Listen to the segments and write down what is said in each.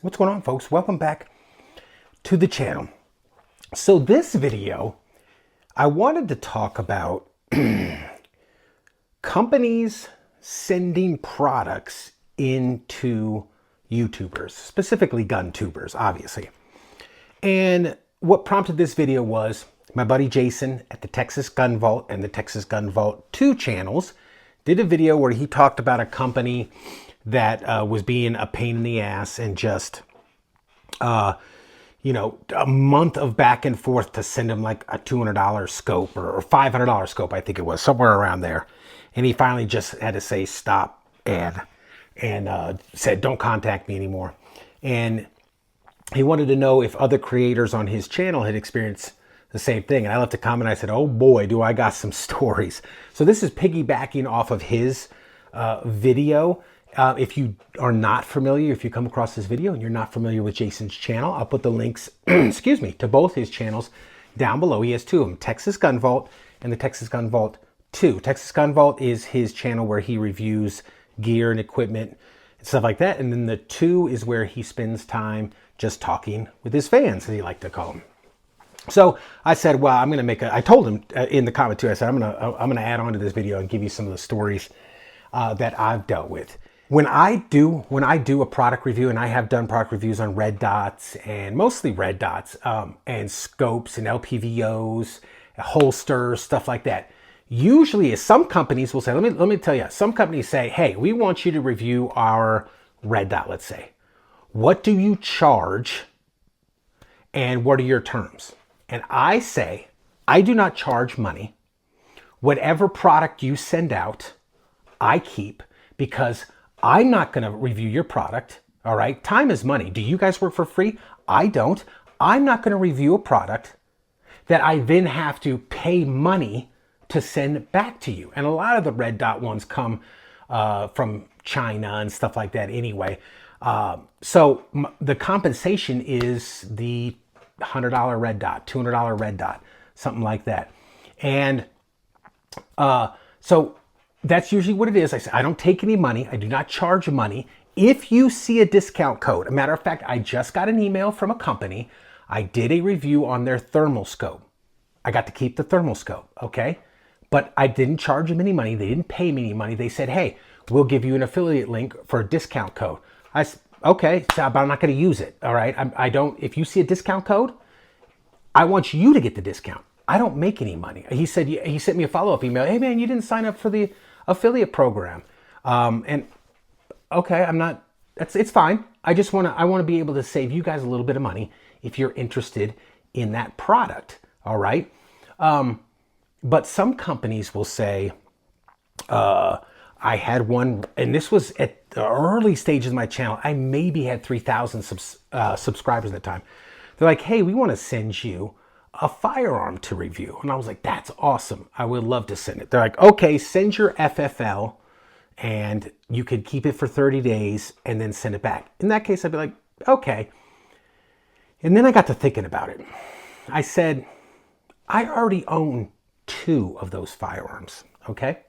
What's going on, folks? Welcome back to the channel. So this video, I wanted to talk about companies sending products into YouTubers, specifically gun tubers, obviously. And what prompted this video was my buddy Jason at the Texas Gun Vault and the Texas Gun Vault 2 channels did a video where he talked about a company that was being a pain in the ass and just, a month of back and forth to send him like a $200 scope or $500 scope, I think it was, somewhere around there. And he finally just had to say stop and said, don't contact me anymore. And he wanted to know if other creators on his channel had experienced the same thing. And I left a comment. I said, oh boy, do I got some stories. So this is piggybacking off of his video. If you are not familiar, if you come across this video and you're not familiar with Jason's channel, I'll put the links, excuse me, to both his channels down below. He has two of them, Texas Gun Vault and the Texas Gun Vault 2. Texas Gun Vault is his channel where he reviews gear and equipment and stuff like that. And then the 2 is where he spends time just talking with his fans, as he like to call them. So I said, well, I'm going to I told him in the comment too, I said, I'm going to add on to this video and give you some of the stories that I've dealt with. When I do a product review, and I have done product reviews on red dots and mostly red dots and scopes and LPVOs, holsters, stuff like that. Usually some companies will say, let me tell you, some companies say, hey, we want you to review our red dot, let's say. What do you charge and what are your terms? And I say, I do not charge money. Whatever product you send out, I keep, because I'm not going to review your product. All right. Time is money. Do you guys work for free? I don't. I'm not going to review a product that I then have to pay money to send back to you. And a lot of the red dot ones come from China and stuff like that anyway. So the compensation is the $100 red dot, $200 red dot, something like that. And so that's usually what it is. I say, I don't take any money. I do not charge money. If you see a discount code, a matter of fact, I just got an email from a company. I did a review on their thermal scope. I got to keep the thermal scope, okay? But I didn't charge them any money. They didn't pay me any money. They said, hey, we'll give you an affiliate link for a discount code. I said, okay, but I'm not going to use it, all right? I don't, if you see a discount code, I want you to get the discount. I don't make any money. He said, he sent me a follow-up email. Hey man, you didn't sign up for the affiliate program. And okay, it's fine. I want to be able to save you guys a little bit of money if you're interested in that product. All right. But some companies will say, I had one, and this was at the early stages of my channel. I maybe had 3,000 subscribers at the time. They're like, hey, we want to send you a firearm to review. And I was like, that's awesome. I would love to send it. They're like, okay, send your FFL and you could keep it for 30 days and then send it back. In that case, I'd be like, okay. And then I got to thinking about it. I said, I already own 2 of those firearms, okay?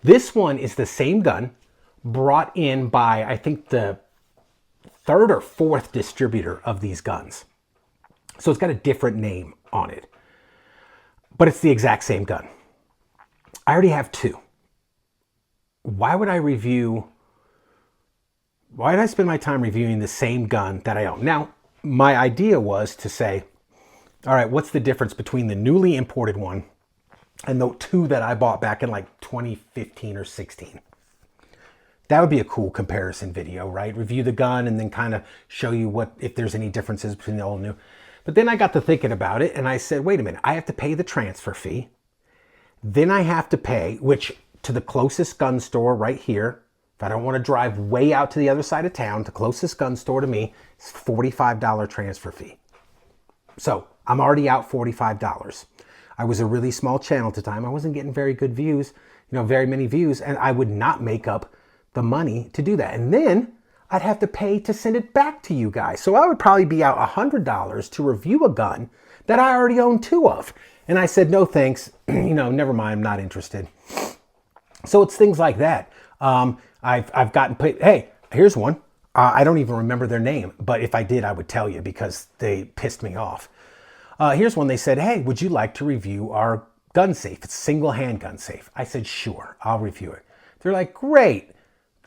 This one is the same gun brought in by, I think, the 3rd or 4th distributor of these guns. So it's got a different name on it, but it's the exact same gun. I already have 2. Why would I spend my time reviewing the same gun that I own? Now, my idea was to say, all right, what's the difference between the newly imported one and the 2 that I bought back in like 2015 or 16? That would be a cool comparison video, right? Review the gun and then kind of show you if there's any differences between the old and new. But then I got to thinking about it and I said, wait a minute, I have to pay the transfer fee. Then I have to pay, which to the closest gun store right here, if I don't want to drive way out to the other side of town, the closest gun store to me is $45 transfer fee. So I'm already out $45. I was a really small channel at the time. I wasn't getting very good views, very many views, and I would not make up the money to do that. And then I'd have to pay to send it back to you guys. So I would probably be out $100 to review a gun that I already own 2 of. And I said, no, thanks. Never mind. I'm not interested. So it's things like that. I've gotten paid. Hey, here's one. I don't even remember their name, but if I did, I would tell you because they pissed me off. Here's one. They said, hey, would you like to review our gun safe? It's a single handgun safe. I said, sure, I'll review it. They're like, great.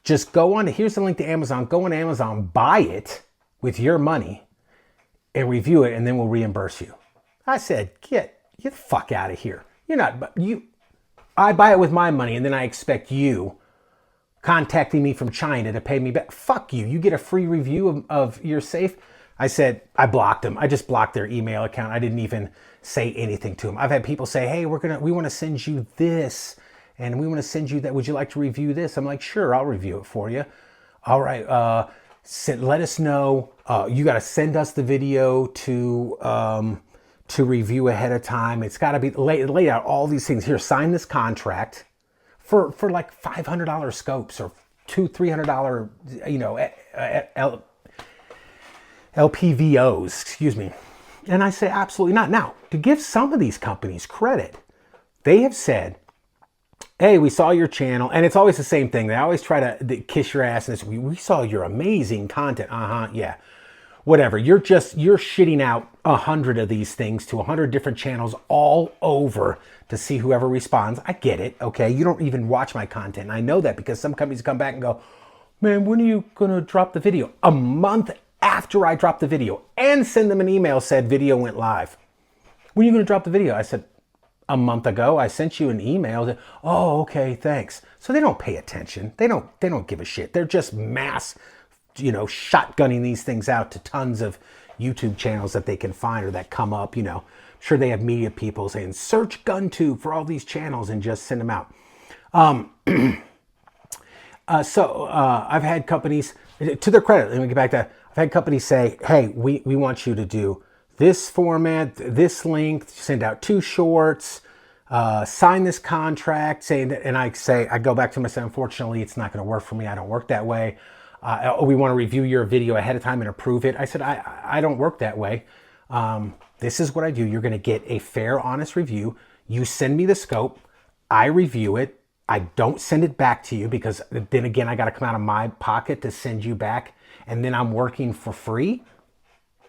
Just go on, here's the link to Amazon. Go on Amazon, buy it with your money and review it, and then we'll reimburse you. I said, get the fuck out of here. I buy it with my money, and then I expect you contacting me from China to pay me back. Fuck you. You get a free review of your safe. I said, I blocked them. I just blocked their email account. I didn't even say anything to them. I've had people say, hey, we want to send you this, and we want to send you that. Would you like to review this? I'm like, sure, I'll review it for you. All right. Let us know. You got to send us the video to review ahead of time. It's got to be laid out all these things. Here, sign this contract for like $500 scopes or $300, LPVOs, excuse me. And I say, absolutely not. Now, to give some of these companies credit, they have said, hey, we saw your channel. And it's always the same thing. They always try to kiss your ass and say, we saw your amazing content. Yeah. Whatever. You're shitting out 100 of these things to 100 different channels all over to see whoever responds. I get it. Okay. You don't even watch my content. And I know that because some companies come back and go, man, when are you going to drop the video? A month after I dropped the video, and send them an email said video went live. When are you going to drop the video? I said, a month ago. I sent you an email that, oh, okay, thanks. So they don't pay attention. They don't give a shit. They're just mass, shotgunning these things out to tons of YouTube channels that they can find or that come up. Sure, they have media people saying search GunTube for all these channels and just send them out. I've had companies, to their credit, let me get back to that. I've had companies say, hey, we want you to do this format, this length, send out 2 shorts, sign this contract, saying that, and I go back to them and say, unfortunately, it's not going to work for me. I don't work that way. We want to review your video ahead of time and approve it. I said, I don't work that way. This is what I do. You're going to get a fair, honest review. You send me the scope. I review it. I don't send it back to you because then again, I got to come out of my pocket to send you back. And then I'm working for free.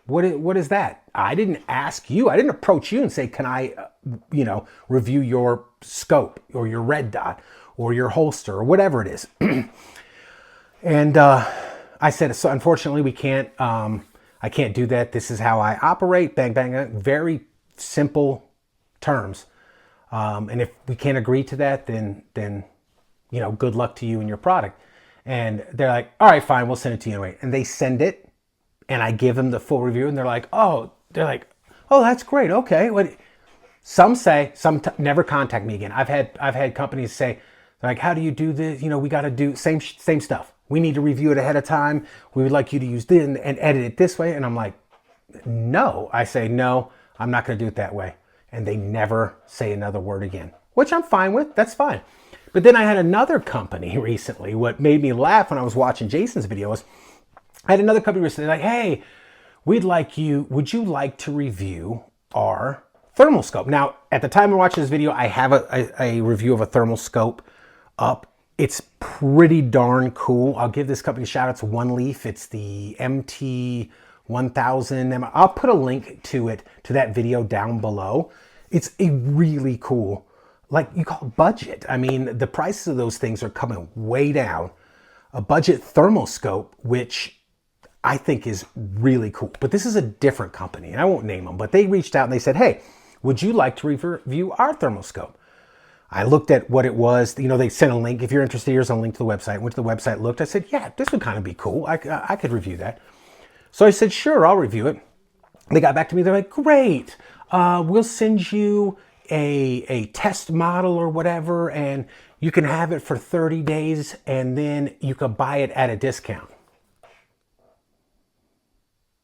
What is that? I didn't ask you. I didn't approach you and say, can I, review your scope or your red dot or your holster or whatever it is. And I said, so unfortunately we can't, I can't do that. This is how I operate. Bang, bang, very simple terms. And if we can't agree to that, then, good luck to you and your product. And they're like, all right, fine, we'll send it to you anyway. And they send it, and I give them the full review, and they're like, oh, that's great. Okay. Some say, never contact me again. I've had companies say, like, how do you do this? We got to do same stuff. We need to review it ahead of time. We would like you to use this and edit it this way. And I'm like, no. I say, no, I'm not going to do it that way. And they never say another word again, which I'm fine with. That's fine. But then I had another company recently. What made me laugh when I was watching Jason's video was I had another company recently like, hey, would you like to review our thermal scope? Now, at the time of watching this video, I have a review of a thermal scope up. It's pretty darn cool. I'll give this company a shout out to Oneleaf. It's the MT1000. I'll put a link to that video down below. It's a really cool, like you call it budget. I mean, the prices of those things are coming way down. A budget thermal scope, which I think is really cool. But this is a different company, and I won't name them, but they reached out and they said, hey, would you like to review our thermal scope? I looked at what it was. They sent a link. If you're interested, here's a link to the website. Went to the website, looked. I said, yeah, this would kind of be cool. I could review that. So I said, sure, I'll review it. They got back to me. They're like, great. We'll send you a test model or whatever, and you can have it for 30 days, and then you can buy it at a discount.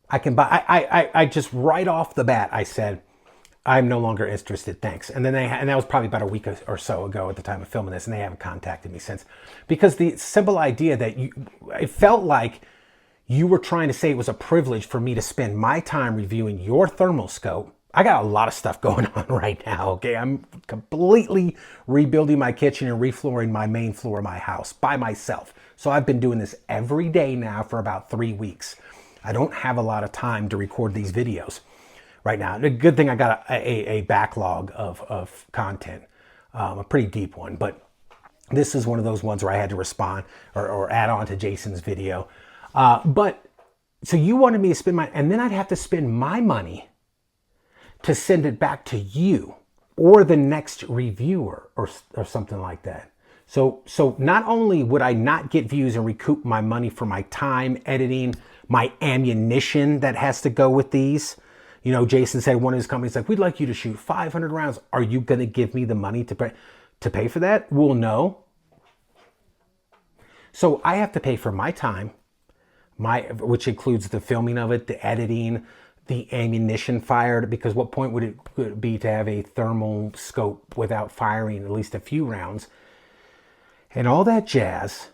I just right off the bat, I said, I'm no longer interested, thanks. And then and that was probably about a week or so ago at the time of filming this, and they haven't contacted me since. Because the simple idea that it felt like you were trying to say it was a privilege for me to spend my time reviewing your thermal scope. I got a lot of stuff going on right now, okay? I'm completely rebuilding my kitchen and reflooring my main floor of my house by myself. So I've been doing this every day now for about 3 weeks. I don't have a lot of time to record these videos right now. The good thing I got a backlog of content, a pretty deep one, but this is one of those ones where I had to respond or add on to Jason's video. But so you wanted me to spend and then I'd have to spend my money to send it back to you or the next reviewer or something like that. So not only would I not get views and recoup my money for my time editing, my ammunition that has to go with these. You know, Jason said one of his companies like, we'd like you to shoot 500 rounds. Are you going to give me the money to pay for that? Well, no. So I have to pay for my time, which includes the filming of it, the editing, the ammunition fired, because what point would it be to have a thermal scope without firing at least a few rounds? And all that jazz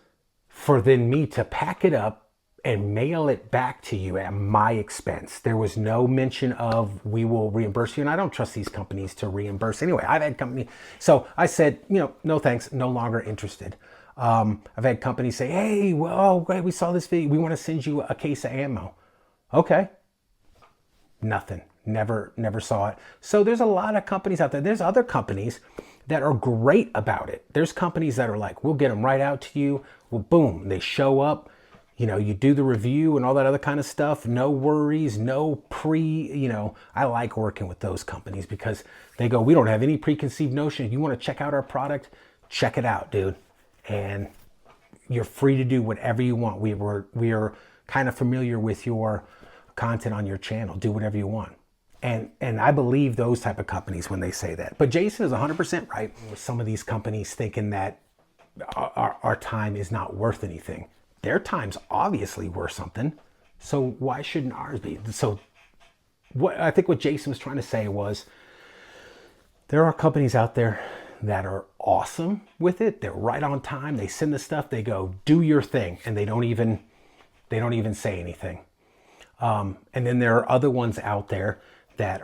for then me to pack it up and mail it back to you at my expense. There was no mention of we will reimburse you, and I don't trust these companies to reimburse. Anyway, I've had companies, so I said, no thanks, no longer interested. I've had companies say, hey, well, great, we saw this video, we want to send you a case of ammo. Okay. Nothing. Never saw it. So there's a lot of companies out there. There's other companies that are great about it. There's companies that are like, we'll get them right out to you. Well, boom, they show up. You do the review and all that other kind of stuff. No worries, no I like working with those companies because they go, we don't have any preconceived notion. If you want to check out our product, check it out, dude. And you're free to do whatever you want. We are kind of familiar with your content on your channel. Do whatever you want. And I believe those type of companies when they say that. But Jason is 100% right with some of these companies thinking that our time is not worth anything. Their time's obviously worth something. So why shouldn't ours be? So I think what Jason was trying to say was there are companies out there that are awesome with it. They're right on time. They send the stuff. They go, do your thing. And they don't even say anything. And then there are other ones out there that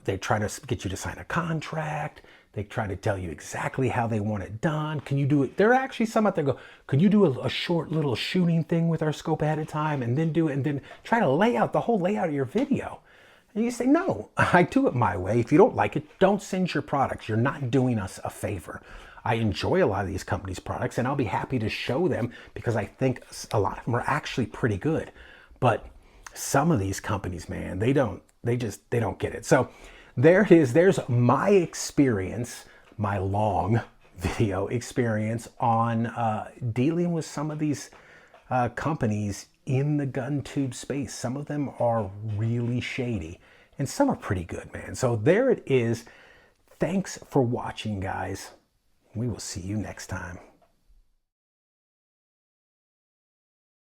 they try to get you to sign a contract. They try to tell you exactly how they want it done. Can you do it? There are actually some out there go, can you do a short little shooting thing with our scope ahead of time and then do it and then try to lay out the whole layout of your video? And you say, no, I do it my way. If you don't like it, don't send your products. You're not doing us a favor. I enjoy a lot of these companies' products and I'll be happy to show them because I think a lot of them are actually pretty good. But some of these companies, man, they don't get it. So there it is. There's my experience, my long video experience on dealing with some of these companies in the gun tube space. Some of them are really shady and some are pretty good, man. So there it is. Thanks for watching, guys. We will see you next time.